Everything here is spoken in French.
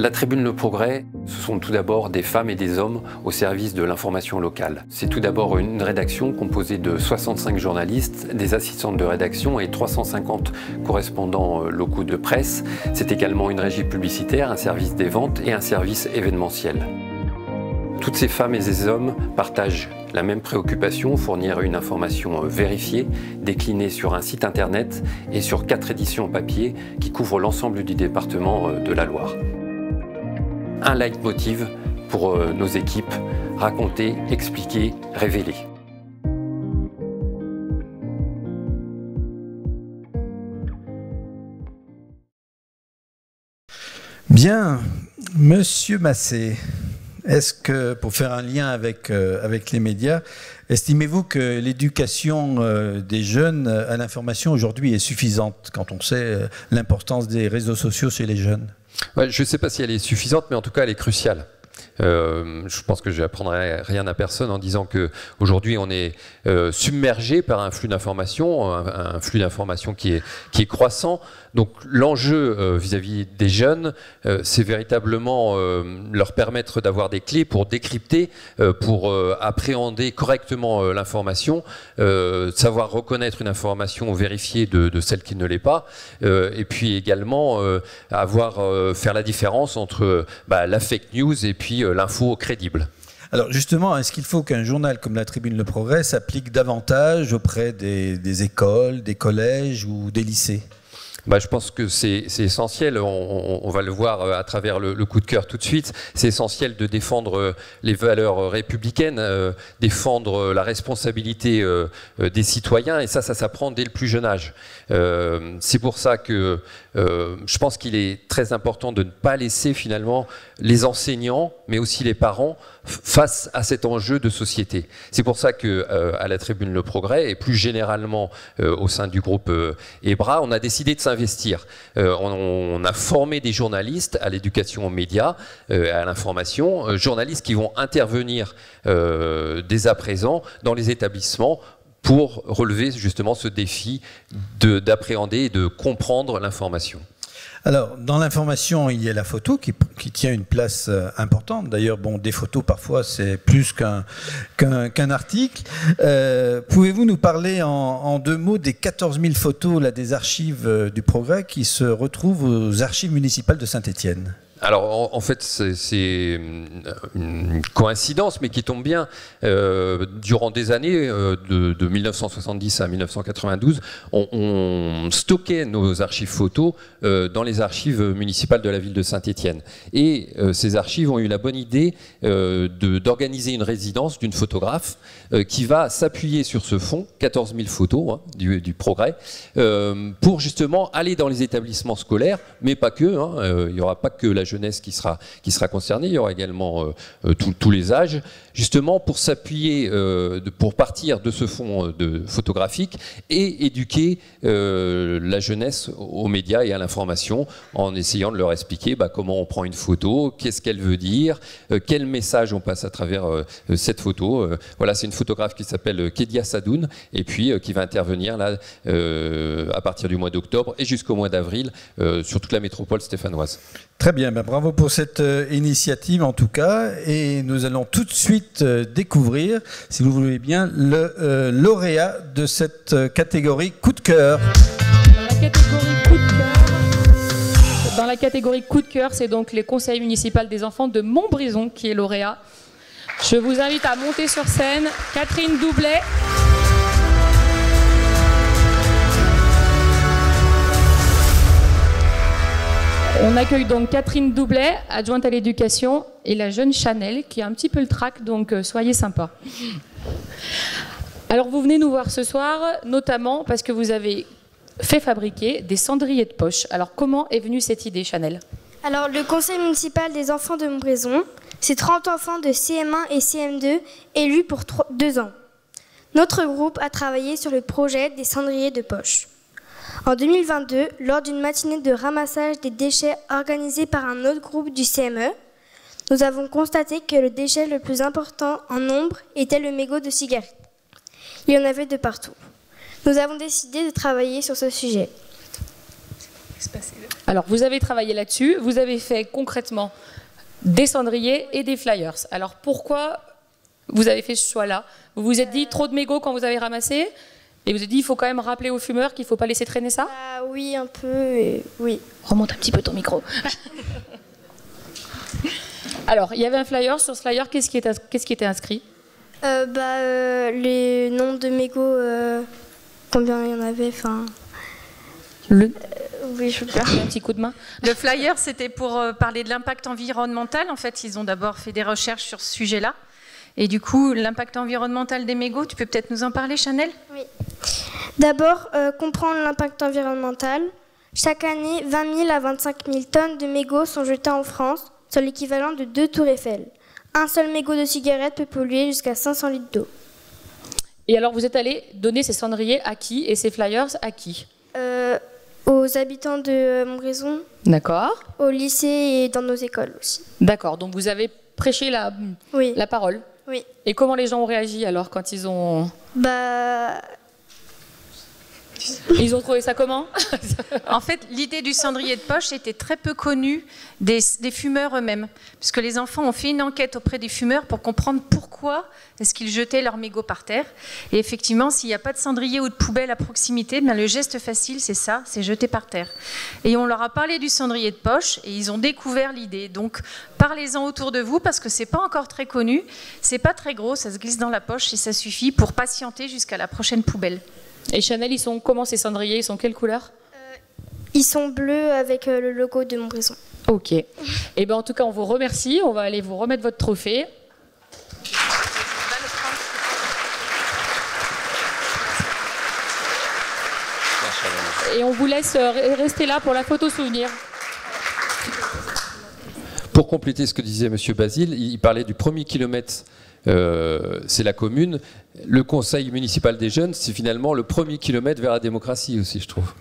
La Tribune Le Progrès, ce sont tout d'abord des femmes et des hommes au service de l'information locale. C'est tout d'abord une rédaction composée de 65 journalistes, des assistantes de rédaction et 350 correspondants locaux de presse. C'est également une régie publicitaire, un service des ventes et un service événementiel. Toutes ces femmes et ces hommes partagent la même préoccupation, fournir une information vérifiée, déclinée sur un site internet et sur 4 éditions papier qui couvrent l'ensemble du département de la Loire. Un leitmotiv pour nos équipes, raconter, expliquer, révéler. Bien, Monsieur Massé, est-ce que, pour faire un lien avec les médias, estimez-vous que l'éducation des jeunes à l'information aujourd'hui est suffisante quand on sait l'importance des réseaux sociaux chez les jeunes? Ouais, je ne sais pas si elle est suffisante, mais en tout cas elle est cruciale. Je pense que je n'apprendrai rien à personne en disant qu'aujourd'hui on est submergé par un flux d'informations qui est croissant. Donc l'enjeu vis-à-vis des jeunes, c'est véritablement leur permettre d'avoir des clés pour décrypter, pour appréhender correctement l'information, savoir reconnaître une information vérifiée de celle qui ne l'est pas, et puis également faire la différence entre la fake news et puis l'info crédible. Alors justement, est-ce qu'il faut qu'un journal comme la Tribune Le Progrès s'applique davantage auprès des écoles, des collèges ou des lycées ? Je pense que c'est essentiel, on va le voir à travers le coup de cœur tout de suite, c'est essentiel de défendre les valeurs républicaines, défendre la responsabilité des citoyens, et ça s'apprend dès le plus jeune âge. C'est pour ça que je pense qu'il est très important de ne pas laisser finalement les enseignants, mais aussi les parents, face à cet enjeu de société. C'est pour ça que à la Tribune Le Progrès, et plus généralement au sein du groupe EBRA, on a décidé de s'investir. On a formé des journalistes à l'éducation aux médias, à l'information, journalistes qui vont intervenir dès à présent dans les établissements pour relever justement ce défi d'appréhender et de comprendre l'information. Alors, dans l'information, il y a la photo qui tient une place importante. D'ailleurs, bon, des photos, parfois, c'est plus qu'un article. Pouvez-vous nous parler en 2 mots des 14 000 photos là, des archives du Progrès qui se retrouvent aux archives municipales de Saint-Étienne ? Alors en fait c'est une coïncidence mais qui tombe bien. Durant des années, de 1970 à 1992, on stockait nos archives photos dans les archives municipales de la ville de Saint-Étienne. Et ces archives ont eu la bonne idée d'organiser une résidence d'une photographe qui va s'appuyer sur ce fonds, 14 000 photos du Progrès, pour justement aller dans les établissements scolaires, mais pas que. Il n'y aura pas que la jeunesse qui sera concernée, il y aura également tous les âges, justement pour s'appuyer, pour partir de ce fonds photographique et éduquer la jeunesse aux médias et à l'information en essayant de leur expliquer comment on prend une photo, qu'est-ce qu'elle veut dire, quel message on passe à travers cette photo. Voilà, c'est une photographe qui s'appelle Kedia Sadoun et puis qui va intervenir là à partir du mois d'octobre et jusqu'au mois d'avril sur toute la métropole stéphanoise. Très bien, bravo pour cette initiative en tout cas, et nous allons tout de suite découvrir, si vous voulez bien, le lauréat de cette catégorie coup de cœur. Dans la catégorie coup de cœur, c'est donc les conseils municipaux des enfants de Montbrison qui est lauréat. Je vous invite à monter sur scène, Catherine Doublet. On accueille donc Catherine Doublet, adjointe à l'éducation, et la jeune Chanel, qui a un petit peu le trac, donc soyez sympa. Alors vous venez nous voir ce soir, notamment parce que vous avez fait fabriquer des cendriers de poche. Alors comment est venue cette idée, Chanel? Alors le conseil municipal des enfants de Montbrison, c'est 30 enfants de CM1 et CM2 élus pour 2 ans. Notre groupe a travaillé sur le projet des cendriers de poche. En 2022, lors d'une matinée de ramassage des déchets organisée par un autre groupe du CME, nous avons constaté que le déchet le plus important en nombre était le mégot de cigarette. Il y en avait de partout. Nous avons décidé de travailler sur ce sujet. Alors, vous avez travaillé là-dessus, vous avez fait concrètement des cendriers et des flyers. Alors, pourquoi vous avez fait ce choix-là? Vous vous êtes dit trop de mégots quand vous avez ramassé, et vous avez dit il faut quand même rappeler aux fumeurs qu'il ne faut pas laisser traîner ça? Oui, un peu, oui. Remonte un petit peu ton micro. Alors, il y avait un flyer. Sur ce flyer, qu'est-ce qui était inscrit? Les noms de mégots, combien il y en avait, enfin... Oui, je peux faire un petit coup de main. Le flyer, c'était pour parler de l'impact environnemental. En fait, ils ont d'abord fait des recherches sur ce sujet-là. Et du coup, l'impact environnemental des mégots, tu peux peut-être nous en parler, Chanel? Oui. D'abord, comprendre l'impact environnemental. Chaque année, 20 000 à 25 000 tonnes de mégots sont jetés en France, soit l'équivalent de 2 tours Eiffel. Un seul mégot de cigarette peut polluer jusqu'à 500 litres d'eau. Et alors, vous êtes allé donner ces cendriers à qui et ces flyers à qui? Aux habitants de Montbrison. D'accord. Au lycée et dans nos écoles aussi. D'accord, donc vous avez prêché la parole. Oui. Et comment les gens ont réagi alors quand ils ont... Ils ont trouvé ça comment? En fait, l'idée du cendrier de poche était très peu connue des fumeurs eux-mêmes. Puisque les enfants ont fait une enquête auprès des fumeurs pour comprendre pourquoi est-ce qu'ils jetaient leurs mégots par terre. Et effectivement, s'il n'y a pas de cendrier ou de poubelle à proximité, bien le geste facile, c'est ça, c'est jeter par terre. Et on leur a parlé du cendrier de poche et ils ont découvert l'idée. Donc, parlez-en autour de vous parce que c'est pas encore très connu. C'est pas très gros, ça se glisse dans la poche et ça suffit pour patienter jusqu'à la prochaine poubelle. Et Chanel, ils sont comment ces cendriers? Ils sont quelle couleur? Ils sont bleus avec le logo de Montbrison. Ok. Et ben en tout cas, on vous remercie. On va aller vous remettre votre trophée. Et on vous laisse rester là pour la photo souvenir. Pour compléter ce que disait M. Basile, il parlait du premier kilomètre, c'est la commune. Le conseil municipal des jeunes, c'est finalement le premier kilomètre vers la démocratie aussi, je trouve.